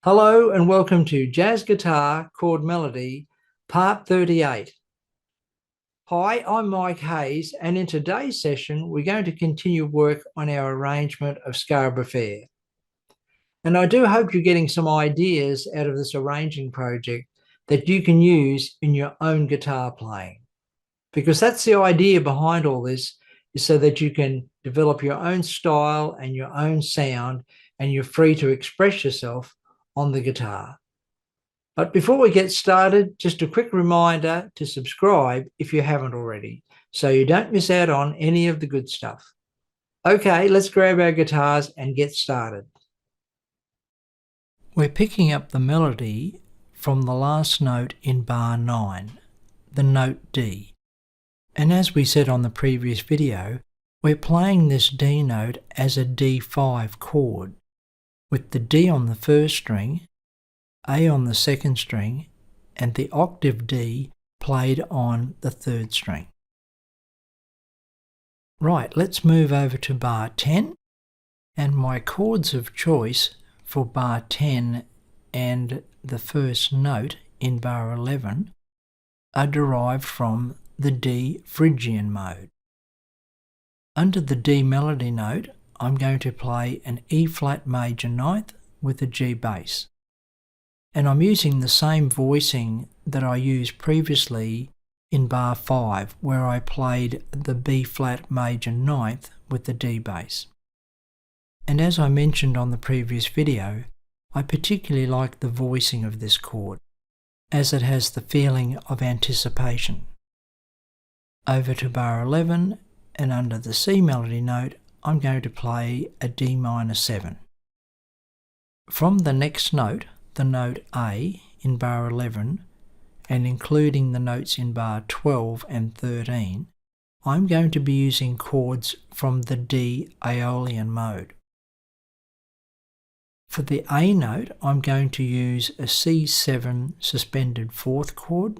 Hello and welcome to Jazz Guitar Chord-melody, Part 38. Hi, I'm Mike Hayes, and in today's session, we're going to continue work on our arrangement of Scarborough Fair. And I do hope you're getting some ideas out of this arranging project that you can use in your own guitar playing. Because that's the idea behind all this, is so that you can develop your own style and your own sound, and you're free to express yourself on the guitar. But before we get started, just a quick reminder to subscribe if you haven't already, so you don't miss out on any of the good stuff. Okay, let's grab our guitars and get started. We're picking up the melody from the last note in bar 9, the note D. And as we said on the previous video, we're playing this D note as a D5 chord, with the D on the first string, A on the second string, and the octave D played on the third string. Right, let's move over to bar 10, and my chords of choice for bar 10 and the first note in bar 11 are derived from the D Phrygian mode. Under the D melody note, I'm going to play an E flat major ninth with a G bass. And I'm using the same voicing that I used previously in bar 5, where I played the B flat major ninth with the D bass. And as I mentioned on the previous video, I particularly like the voicing of this chord, as it has the feeling of anticipation. Over to bar 11, and under the C melody note, I'm going to play a D minor 7. From the next note, the note A in bar 11, and including the notes in bar 12 and 13, I'm going to be using chords from the D Aeolian mode. For the A note, I'm going to use a C7 suspended fourth chord.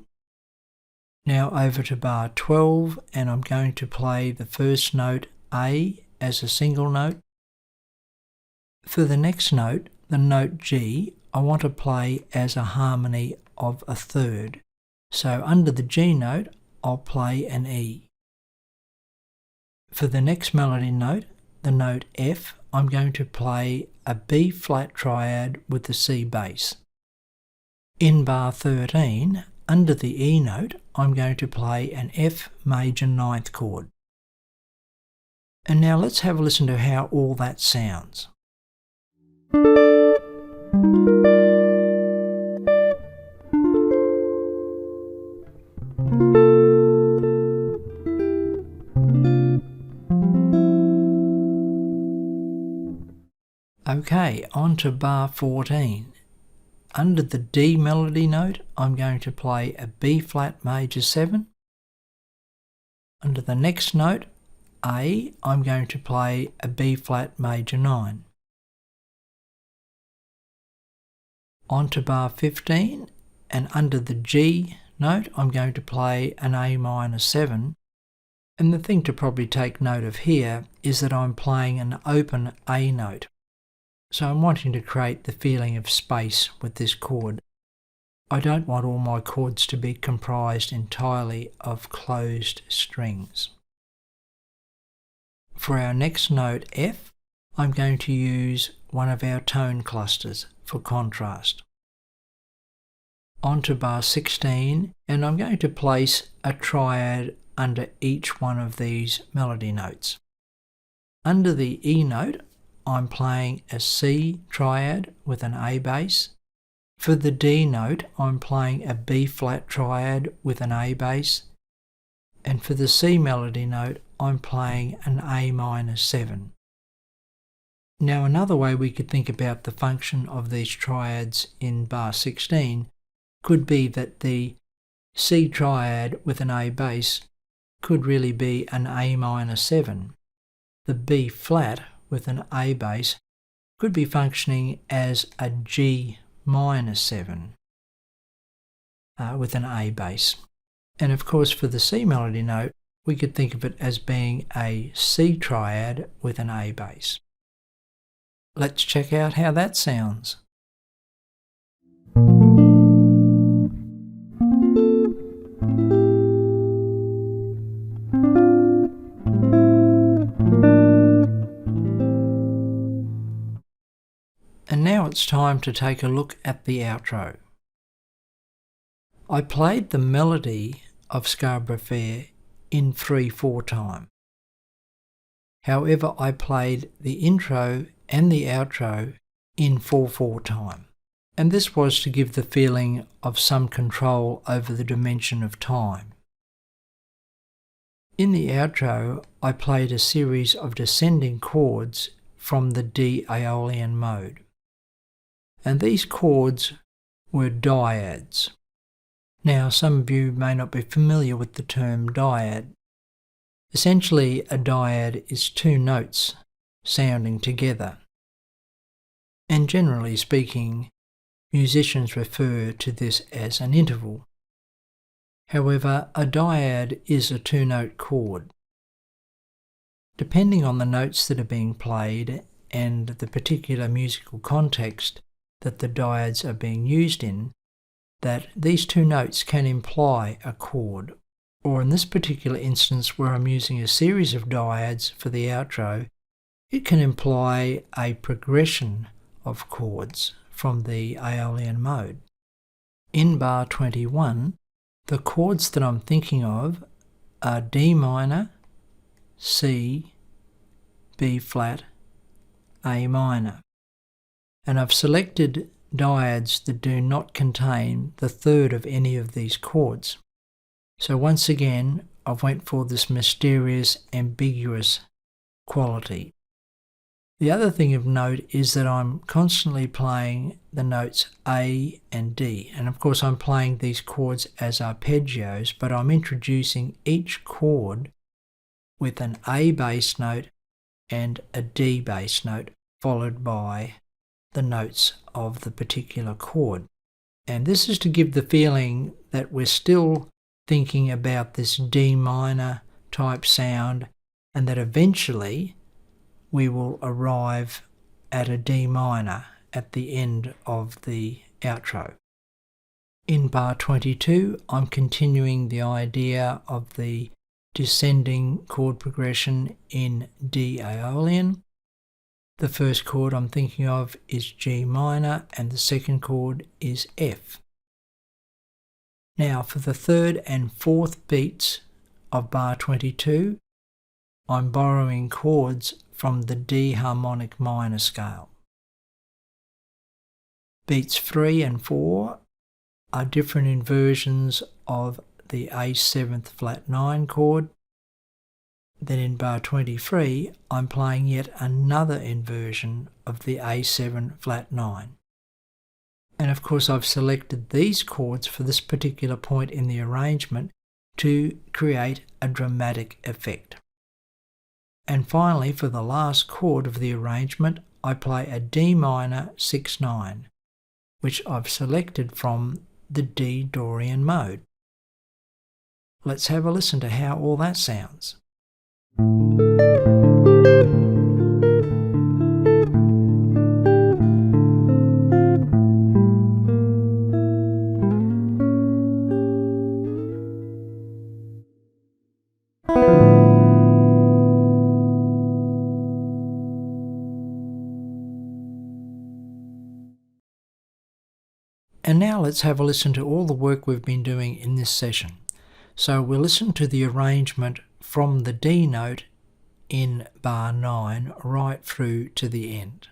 Now over to bar 12, and I'm going to play the first note A as a single note. For the next note, the note G, I want to play as a harmony of a third. So under the G note, I'll play an E. For the next melody note, the note F, I'm going to play a B flat triad with the C bass. In bar 13, under the E note, I'm going to play an F major ninth chord. And now let's have a listen to how all that sounds. Okay, on to bar 14. Under the D melody note, I'm going to play a B flat major 7. Under the next note, A, I'm going to play a B flat major 9. On to bar 15, and under the G note, I'm going to play an A minor 7. And the thing to probably take note of here is that I'm playing an open A note. So I'm wanting to create the feeling of space with this chord. I don't want all my chords to be comprised entirely of closed strings. For our next note F, I'm going to use one of our tone clusters for contrast. On to bar 16, and I'm going to place a triad under each one of these melody notes. Under the E note, I'm playing a C triad with an A bass. For the D note, I'm playing a B flat triad with an A bass. And for the C melody note, I'm playing an A minor 7. Now another way we could think about the function of these triads in bar 16 could be that the C triad with an A bass could really be an A minor 7. The B flat with an A bass could be functioning as a G minor 7 with an A bass. And of course for the C melody note, we could think of it as being a C triad with an A bass. Let's check out how that sounds. it's time to take a look at the outro. I played the melody of Scarborough Fair in 3/4 time. However, I played the intro and the outro in 4/4 time. And this was to give the feeling of some control over the dimension of time. In the outro, I played a series of descending chords from the D Aeolian mode. And these chords were dyads. Now, some of you may not be familiar with the term dyad. Essentially, a dyad is two notes sounding together. And generally speaking, musicians refer to this as an interval. However, a dyad is a two-note chord. Depending on the notes that are being played and the particular musical context that the dyads are being used in, that these two notes can imply a chord. Or in this particular instance where I'm using a series of dyads for the outro, it can imply a progression of chords from the Aeolian mode. In bar 21, the chords that I'm thinking of are D minor, C, B flat, A minor. And I've selected dyads that do not contain the third of any of these chords. So once again, I went for this mysterious, ambiguous quality. The other thing of note is that I'm constantly playing the notes A and D, and of course I'm playing these chords as arpeggios, but I'm introducing each chord with an A bass note and a D bass note, followed by the notes of the particular chord. And this is to give the feeling that we're still thinking about this D minor type sound, and that eventually we will arrive at a D minor at the end of the outro. In bar 22, I'm continuing the idea of the descending chord progression in D Aeolian. The first chord I'm thinking of is G minor and the second chord is F. Now for the third and fourth beats of bar 22, I'm borrowing chords from the D harmonic minor scale. Beats 3 and 4 are different inversions of the A7th flat 9 chord. Then in bar 23, I'm playing yet another inversion of the A7 flat 9. And of course I've selected these chords for this particular point in the arrangement to create a dramatic effect. And finally, for the last chord of the arrangement, I play a D minor 6/9, which I've selected from the D Dorian mode. Let's have a listen to how all that sounds. And now let's have a listen to all the work we've been doing in this session. So we'll listen to the arrangement from the D note in bar 9 right through to the end.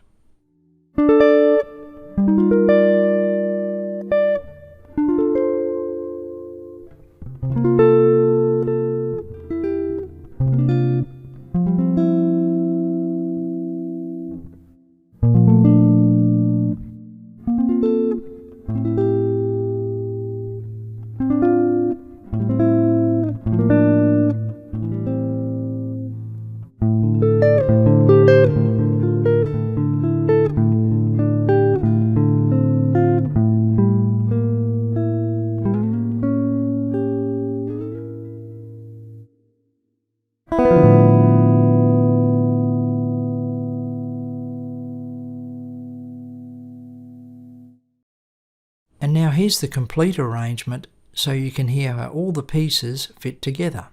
And now here's the complete arrangement so you can hear how all the pieces fit together.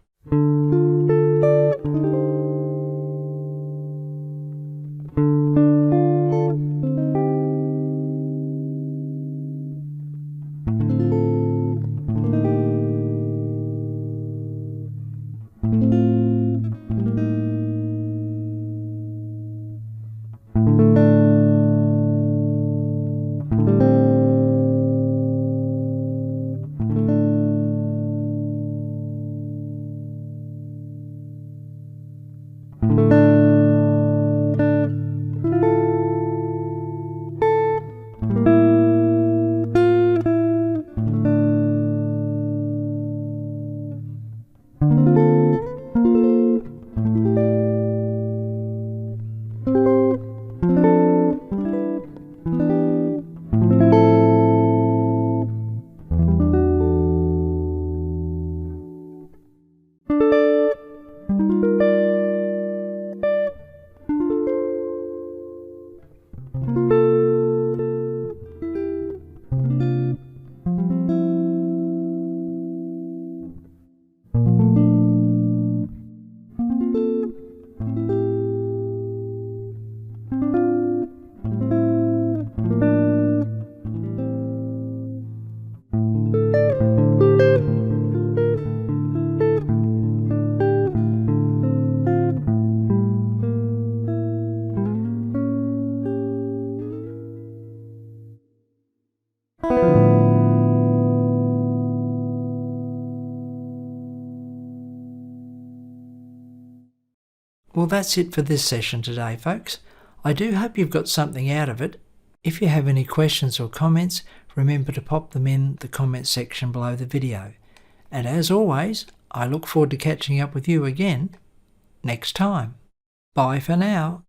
Well, that's it for this session today, folks. I do hope you've got something out of it. If you have any questions or comments, remember to pop them in the comment section below the video. And as always, I look forward to catching up with you again next time. Bye for now.